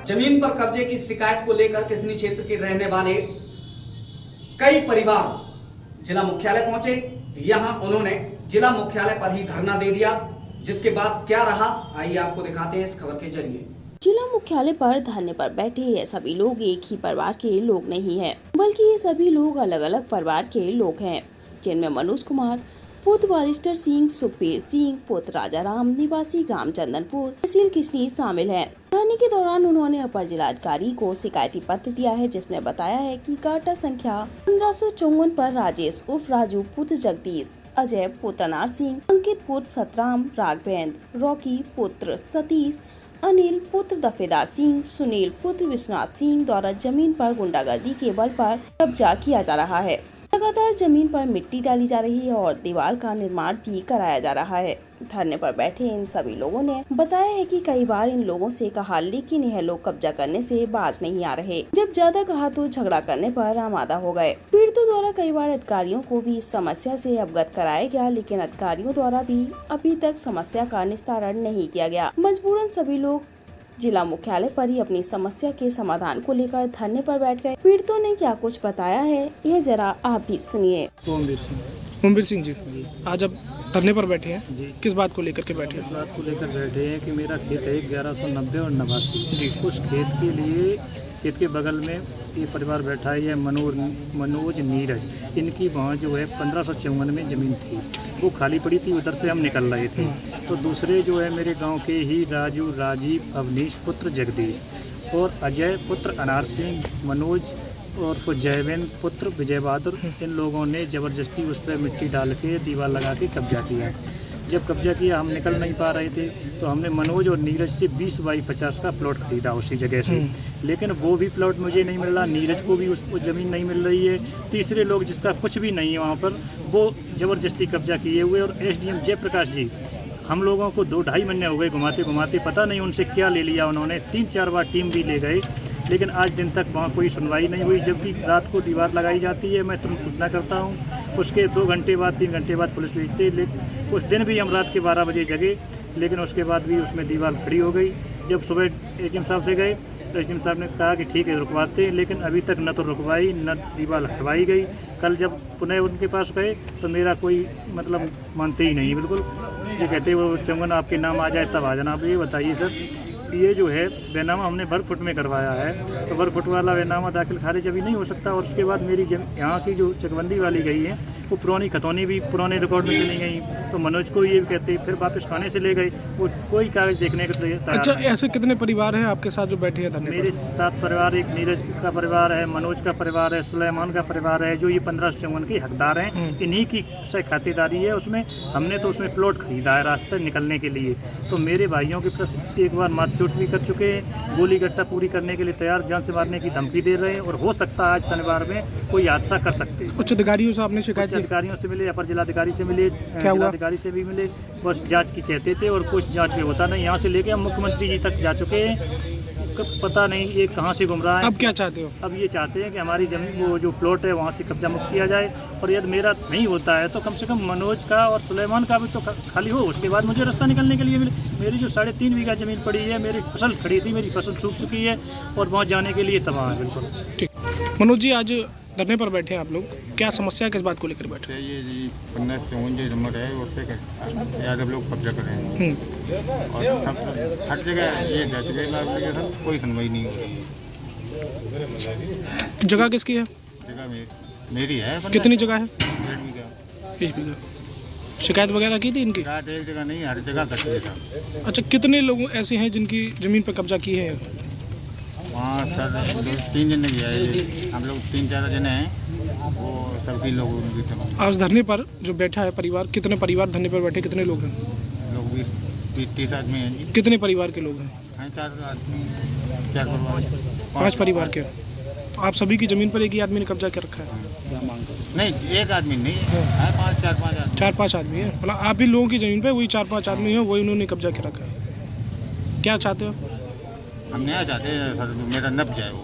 जमीन पर कब्जे की शिकायत को लेकर किसनी क्षेत्र के रहने वाले कई परिवार जिला मुख्यालय पहुंचे। यहां उन्होंने जिला मुख्यालय पर ही धरना दे दिया, जिसके बाद क्या रहा आइए आपको दिखाते हैं इस खबर के जरिए। जिला मुख्यालय पर धरने पर बैठे ये सभी लोग एक ही परिवार के लोग नहीं हैं, बल्कि ये सभी लोग अलग अलग परिवार के लोग हैं, जिनमें मनोज कुमार पुत्र बालिस्टर सिंह, सुखबीर सिंह पुत्र राजाराम निवासी ग्राम चंदनपुर तहसील किशनी शामिल हैं। धरने के दौरान उन्होंने अपर जिलाधिकारी को शिकायती पत्र दिया है, जिसमें बताया है कि काटा संख्या 1554 पर राजेश उर्फ राजू पुत्र जगदीश, अजय पुत्र अनार सिंह, अंकित पुत्र सतराम, राघवेंद्र, रॉकी पुत्र सतीश, अनिल पुत्र दफेदार सिंह, सुनील पुत्र विश्वनाथ सिंह द्वारा जमीन पर गुंडागर्दी के बल पर कब्जा किया जा रहा है। लगातार जमीन पर मिट्टी डाली जा रही है और दीवार का निर्माण भी कराया जा रहा है। धरने पर बैठे इन सभी लोगों ने बताया है कि कई बार इन लोगों से कहा, लेकिन यह लोग कब्जा करने से बाज नहीं आ रहे। जब ज्यादा कहा तो झगड़ा करने पर आमादा हो गए। पीड़ितों द्वारा कई बार अधिकारियों को भी इस समस्या से अवगत कराया गया, लेकिन अधिकारियों द्वारा भी अभी तक समस्या का निस्तारण नहीं किया गया। मजबूरन सभी लोग जिला मुख्यालय पर ही अपनी समस्या के समाधान को लेकर धरने पर बैठ गए। पीड़ितों ने क्या कुछ बताया है, यह जरा आप भी सुनिए। ओमवीर सिंह जी, आज अब धरने पर बैठे हैं जी। किस बात को लेकर के बैठे हैं? इस बात को लेकर बैठे हैं कि मेरा खेत है 1190 और 89 जी। उस खेत के लिए खेत के बगल में ये परिवार बैठा है, ये मनोज नीरज, इनकी वहाँ जो है 1554 में ज़मीन थी, वो खाली पड़ी थी, उधर से हम निकल रहे थे। तो दूसरे जो है मेरे गांव के ही राजू, राजीव, अवनीश पुत्र जगदीश और अजय पुत्र अनार सिंह, मनोज और जयवेंद्र पुत्र विजय बहादुर, इन लोगों ने ज़बरदस्ती उस पर मिट्टी डाल के दीवार लगा के कब्जा किया। जब कब्जा किया हम निकल नहीं पा रहे थे, तो हमने मनोज और नीरज से 20 बाई 50 का प्लॉट खरीदा उसी जगह से, लेकिन वो भी प्लॉट मुझे नहीं मिल रहा, नीरज को भी उस ज़मीन नहीं मिल रही है। तीसरे लोग जिसका कुछ भी नहीं है वहाँ पर, वो ज़बरदस्ती कब्जा किए हुए। और एसडीएम जयप्रकाश जी, हम लोगों को 2-2.5 महीने हो गए घुमाते घुमाते, पता नहीं उनसे क्या ले लिया उन्होंने। 3-4 बार टीम भी ले गए, लेकिन आज दिन तक वहाँ कोई सुनवाई नहीं हुई। जबकि रात को दीवार लगाई जाती है, मैं तुरंत सूचना करता हूँ, उसके 2 घंटे बाद 3 घंटे बाद पुलिस भेजते। लेकिन उस दिन भी हम रात के 12 बजे जगे, लेकिन उसके बाद भी उसमें दीवार खड़ी हो गई। जब सुबह एसडीएम साहब से गए तो एसडीएम साहब ने कहा कि ठीक है रुकवाते हैं, लेकिन अभी तक न तो रुकवाई न दीवार हटवाई गई। कल जब पुनः उनके पास गए तो मेरा कोई मतलब मानते ही नहीं बिल्कुल। ये कहते वो चंगन आपके नाम आ जाए तब आ जाना। आप ये बताइए सर, ये जो है बैनामा हमने वर्कफुट में करवाया है, तो वर्कफुट वाला बैनामा दाखिल खारिज अभी नहीं हो सकता। और उसके बाद मेरी यहाँ की जो चकबंदी वाली गई है, वो पुरानी खतौनी भी पुराने रिकॉर्ड में चली गई। तो मनोज को ये कहते फिर वापस खाने से ले गए, वो कोई कागज देखने को तैयार। अच्छा, ऐसे कितने परिवार हैं आपके साथ जो बैठे हैं धरने पर? मेरे साथ परिवार, एक नीरज का परिवार है, मनोज का परिवार है, सुलेमान का परिवार है, जो ये 1554 के हकदार हैं। इन्हीं की से खातेदारी है उसमें। हमने तो उसमें प्लॉट खरीदा है रास्ते निकलने के लिए। तो मेरे भाइयों के प्रति एक बार मारचोट भी कर चुके हैं, गोली गट्टा पूरी करने के लिए तैयार, जान से मारने की धमकी दे रहे हैं। और हो सकता है आज शनिवार में कोई हादसा कर सकते हैं। उच्च अधिकारियों से आपने शिकायत? अधिकारियों से मिले, अपर जिलाधिकारी से मिले, जिलाधिकारी से भी मिले, बस जांच की कहते थे और कुछ जांच में होता नहीं। यहाँ से लेके हम मुख्यमंत्री जी तक जा चुके हैं, पता नहीं ये कहाँ से घूम रहा है। अब क्या चाहते हो? अब ये चाहते हैं कि हमारी जमीन, वो जो प्लॉट है वहाँ से कब्जा मुक्त किया जाए। और यदि मेरा नहीं होता है तो कम से कम मनोज का और सुलेमान का भी तो खाली हो, उसके बाद मुझे रास्ता निकलने के लिए मिले। मेरी जो 3.5 बीघा ज़मीन पड़ी है, मेरी फसल खड़ी थी, मेरी फसल सूख चुकी है और वहाँ जाने के लिए तबाह है बिल्कुल। ठीक। मनोज जी, आज धरने पर बैठे हैं आप लोग, क्या समस्या किस बात को लेकर बैठे हैं? ये जी 1554 जो नंबर है उससे यादव लोग कब्जा कर रहे हैं और सब हर जगह ये सब कोई सुनवाई नहीं हो रही है। जगह किसकी है? जगह मेरी है। कितनी जगह है? 1.5 बीघा। शिकायत वगैरह की थी इनकी? एक जगह नहीं, हर जगह करते थे। अच्छा, कितने लोग ऐसे हैं जिनकी ज़मीन पर कब्जा की है? वहाँ सर 3 जने किया है, हम लोग 3-4 जने हैं, वो सभी लोग। आज धरने पर जो बैठा है परिवार, कितने परिवार धरने पर बैठे, कितने लोग हैं? लोग 20-30 आदमी हैं जी। कितने परिवार के लोग हैं? 4 आदमी, 4 परिवार, 5 परिवार के। तो आप सभी की ज़मीन पर एक ही आदमी ने कब्जा कर रखा है? नहीं, एक आदमी नहीं है, 4-5 आदमी है। मतलब आप ही लोगों की ज़मीन पे वही 4-5 आदमी हैं, वही उन्होंने कब्जा कर रखा है। क्या चाहते हो? हम नहीं चाहते सर, मेरा नब जाए वो।